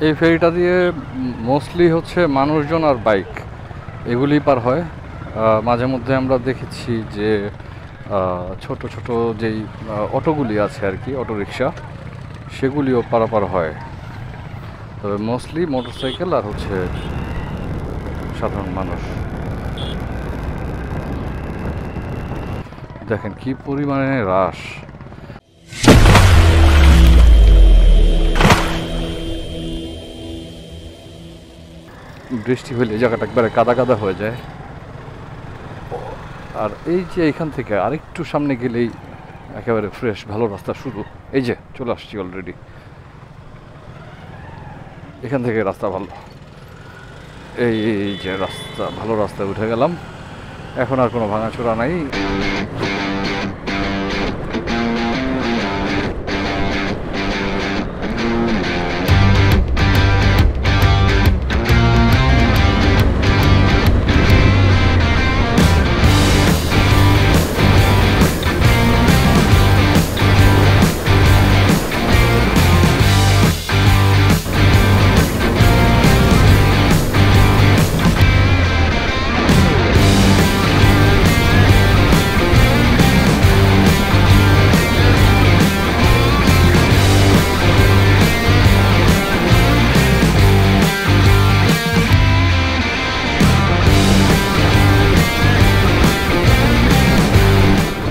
এই ফেরিটা দিয়ে মোস্টলি হচ্ছে মানুষজন আর বাইক এগুলি পার হয়। মাঝে মধ্যে আমরা দেখেছি যে ছোট ছোট যেই অটোগুলি আছে আর কি, অটোরিকশা, সেগুলিও পারাপার হয়। তবে মোস্টলি মোটরসাইকেল আর হচ্ছে সাধারণ মানুষ। দেখেন কি পরিমাণে রাশ। বৃষ্টি হলে জায়গাটা একবারে কাদা কাদা হয়ে যায়। আর এই যে এখান থেকে আরেকটু সামনে গেলেই একেবারে ফ্রেশ ভালো রাস্তা শুরু। এই যে চলে আসছি অলরেডি, এখান থেকে রাস্তা ভালো। এই যে রাস্তা, ভালো রাস্তায় উঠে গেলাম। এখন আর কোনো ভাঙাচোরা নাই।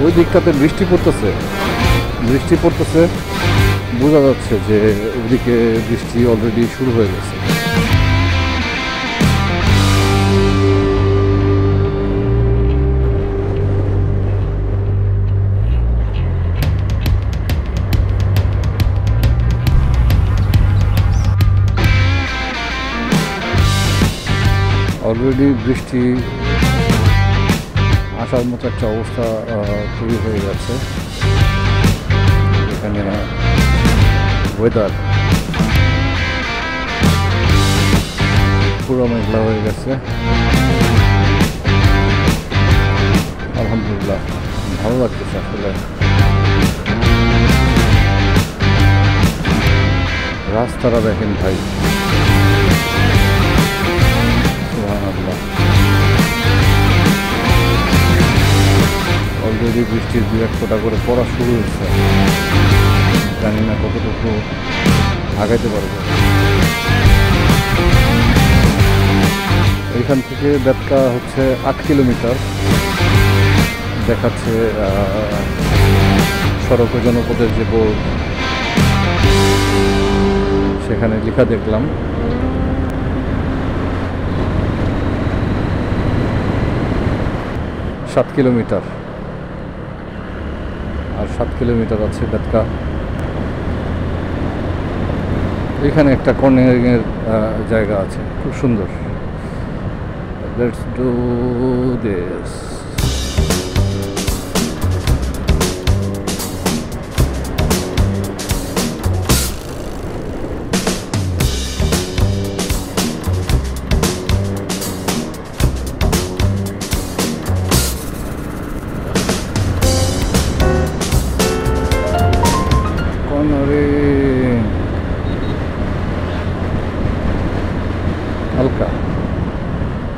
ওই দিকটাতে বৃষ্টি পড়তেছে, বোঝা যাচ্ছে যে ওদিকে বৃষ্টি অলরেডি শুরু হয়ে গেছে। অলরেডি বৃষ্টি আসার মতো একটা অবস্থা তৈরি হয়ে গেছে। এখানে ওয়েদার পুরো মেঘলা হয়ে গেছে। আলহামদুলিল্লাহ ভালো লাগতেছে আসলে। রাস্তাটা দেখেন ভাই, সুবহানাল্লাহ। অলরেডি বৃষ্টির দু এক ফোঁটা করে পড়া শুরু হয়েছে। জানি না কতটুকু আগাইতে পারবো। এখান থেকে বেতকা হচ্ছে 8 কিলোমিটার দেখাচ্ছে সড়ক ও জনপদের যে বোর্ড, সেখানে লেখা দেখলাম। সাত কিলোমিটার, আর 7 কিলোমিটার আছে বেতকা। এখানে একটা কর্নারিংয়ের জায়গা আছে, খুব সুন্দর। Let's do this. হালকা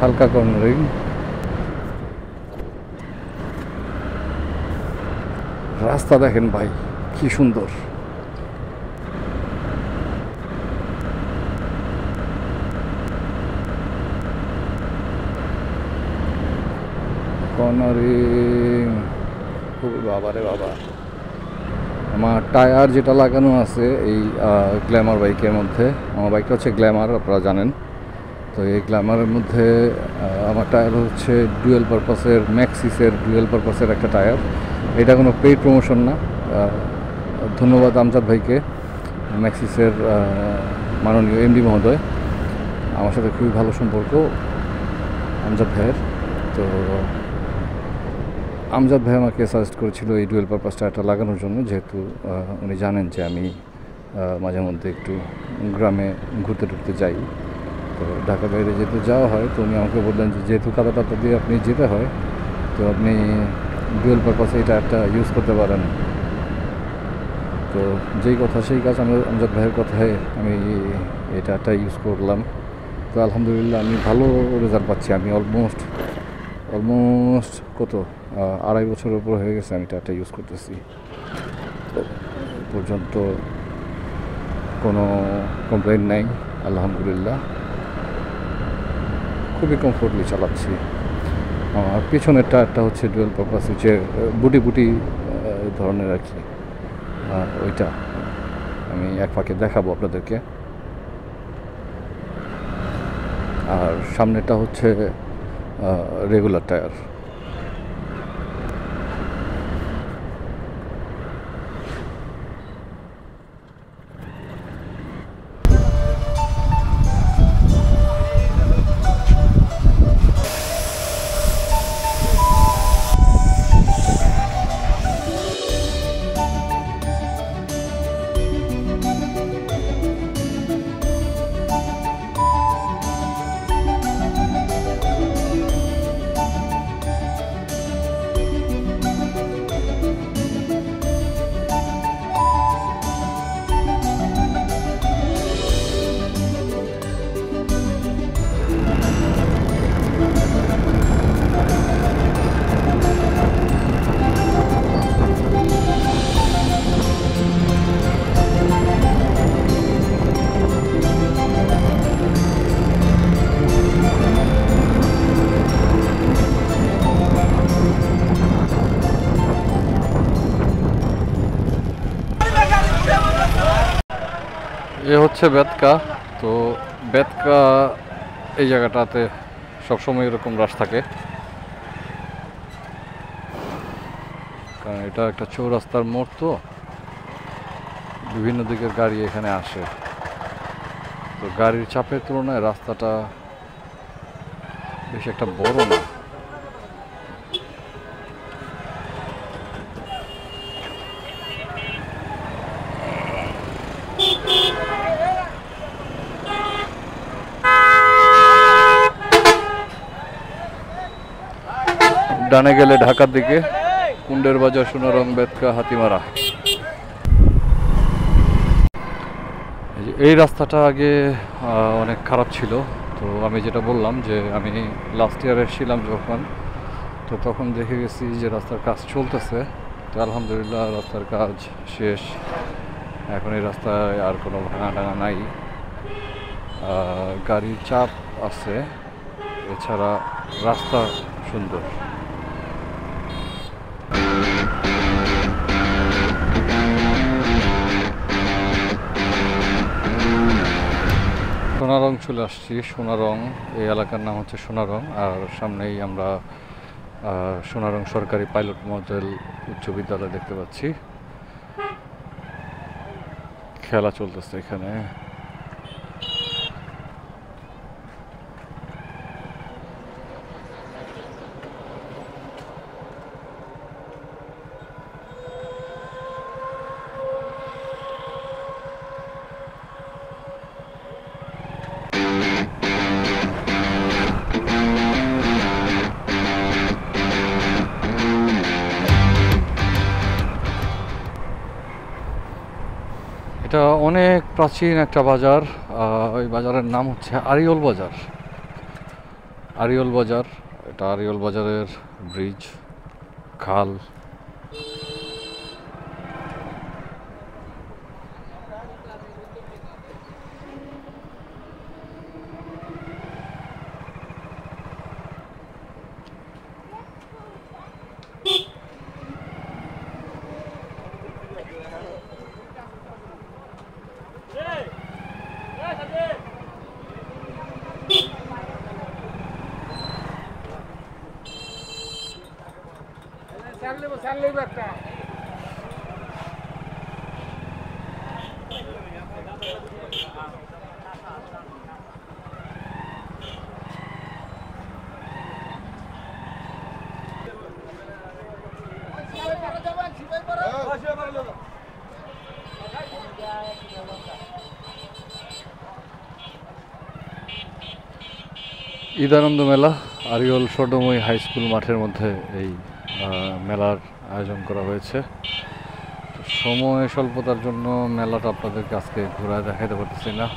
হালকা কর্নারিং। রাস্তা দেখেন ভাই কি সুন্দর। কর্নারিং, খুবই বাবারে বাবা। আমার টায়ার যেটা লাগানো আছে এই গ্ল্যামার বাইকের মধ্যে, আমার বাইকটা হচ্ছে গ্ল্যামার, আপনারা জানেন। তো এই গ্ল্যামারের মধ্যে আমার টায়ার হচ্ছে ডুয়েল পারপাসের, ম্যাক্সিসের ডুয়েল পারপাসের একটা টায়ার। এটা কোনো পেইড প্রমোশন না। ধন্যবাদ আমজাদ ভাইকে, ম্যাক্সিসের মাননীয় এমডি মহোদয়। আমার সাথে খুবই ভালো সম্পর্ক আমজাদ ভাইয়ের। তো আমজাদ ভাই আমাকে সাজেস্ট করেছিল এই ডুয়েল পারপাস টায়ারটা লাগানোর জন্য, যেহেতু উনি জানেন যে আমি মাঝে মধ্যে একটু গ্রামে ঘুরতে টুরতে যাই। তো ঢাকা বাইরে যেহেতু যাওয়া হয়, তো উনি আমাকে বললেন যে যেহেতু কাদা টাদা দিয়ে আপনি যেতে হয়, তো আপনি ডুয়েল পারপাসে এই টায়ারটা ইউজ করতে পারেন। তো তো যেই কথা সেই কাজ, আমি আমজাদ ভাইয়ের কথায় আমি এটা ইউজ করলাম। তো আলহামদুলিল্লাহ আমি ভালো রেজাল্ট পাচ্ছি। আমি অলমোস্ট কত 2.5 বছরের উপর হয়ে গেছে আমি এটা ইউজ করতেছি। তো পর্যন্ত কোনো কমপ্লেইন নাই, আলহামদুলিল্লাহ খুবই কমফোর্টলি চালাচ্ছি। আর পিছনের টায়ারটা হচ্ছে ডুয়েল পারপাস, হচ্ছে বুটি ধরনের আর কি, ওইটা আমি এক ফাঁকে দেখাবো আপনাদেরকে। আর সামনেটা হচ্ছে রেগুলার টায়ার। এ হচ্ছে বেতকা। তো বেতকা এই জায়গাটাতে সবসময় এরকম রাশ থাকে, কারণ এটা একটা চৌরাস্তার মোড়, তো বিভিন্ন দিকের গাড়ি এখানে আসে। তো গাড়ির চাপের তুলনায় রাস্তাটা বেশ একটা বড় না। ডানে গেলে ঢাকার দিকে, কুন্ডের বাজার, সোনারং, বেতকা, হাতিমারা। এই রাস্তাটা আগে অনেক খারাপ ছিল। তো আমি যেটা বললাম যে আমি লাস্ট ইয়ার এসেছিলাম যখন, তো তখন দেখে গেছি যে রাস্তার কাজ চলতেছে। তো আলহামদুলিল্লাহ রাস্তার কাজ শেষ, এখন এই রাস্তায় আর কোনো ভাঙা টাঙা নাই, গাড়ির চাপ আছে, এছাড়া রাস্তা সুন্দর। সোনারং চলে আসছি। সোনারং, এই এলাকার নাম হচ্ছে সোনারং। আর সামনেই আমরা সোনারং সরকারি পাইলট মডেল উচ্চ বিদ্যালয় দেখতে পাচ্ছি। খেলা চলতেছে এখানে। এটা অনেক প্রাচীন একটা বাজার। ওই বাজারের নাম হচ্ছে আরিয়ল বাজার। আরিয়ল বাজার, এটা আরিয়ল বাজারের ব্রিজ, খাল। ঈদ আনন্দ মেলা আরিয়ল স্বর্ণময়ী হাই স্কুল মাঠের মধ্যে এই মেলার আয়োজন করা হয়েছে। তো সময় স্বল্পতার জন্য মেলাটা আপনাদেরকে আজকে ঘোরা দেখাতে পারতেছি না,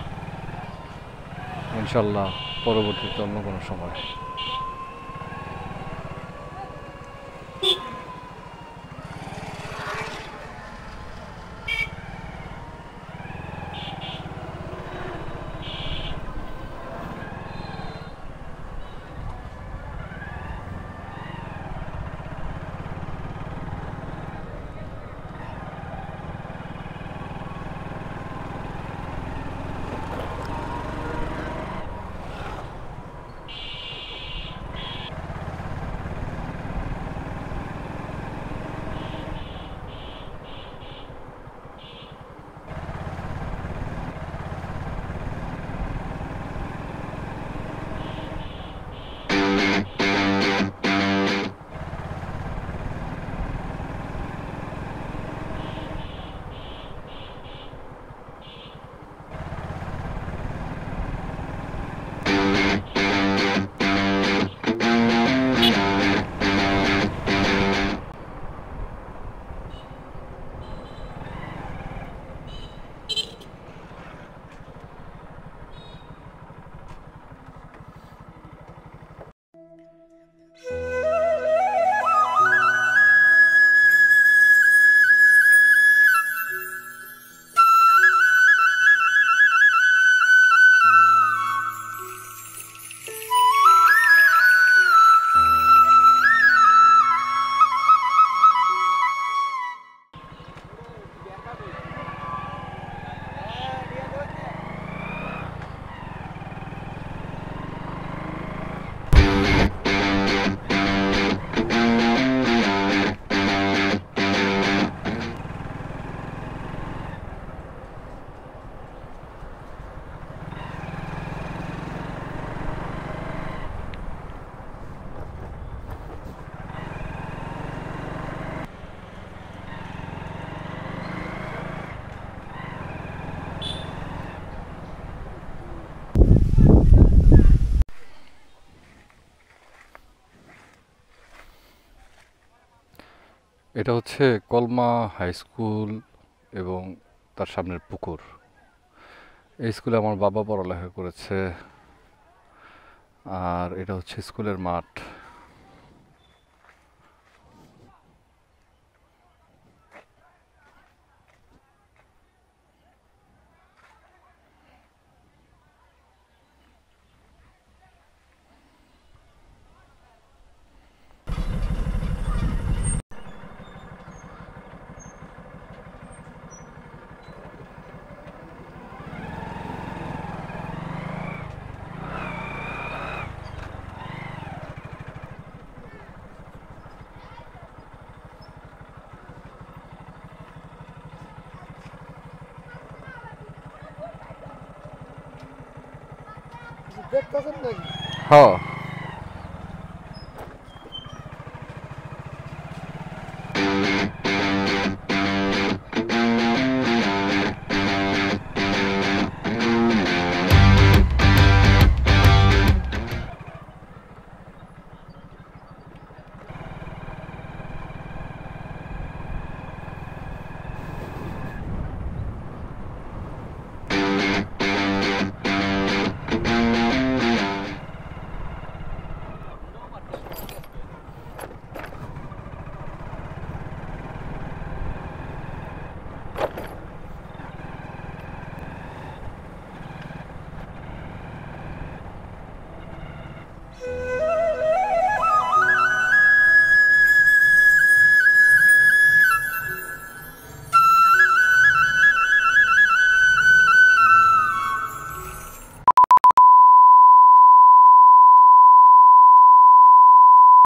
ইনশাল্লাহ পরবর্তীতে অন্য কোনো সময়। এটা হচ্ছে কলমা হাই স্কুল এবং তার সামনের পুকুর। এই স্কুলে আমার বাবা পড়ালেখা করেছে, আর এটা হচ্ছে স্কুলের মাঠ। দেখতেছেন নাকি? হ্যাঁ।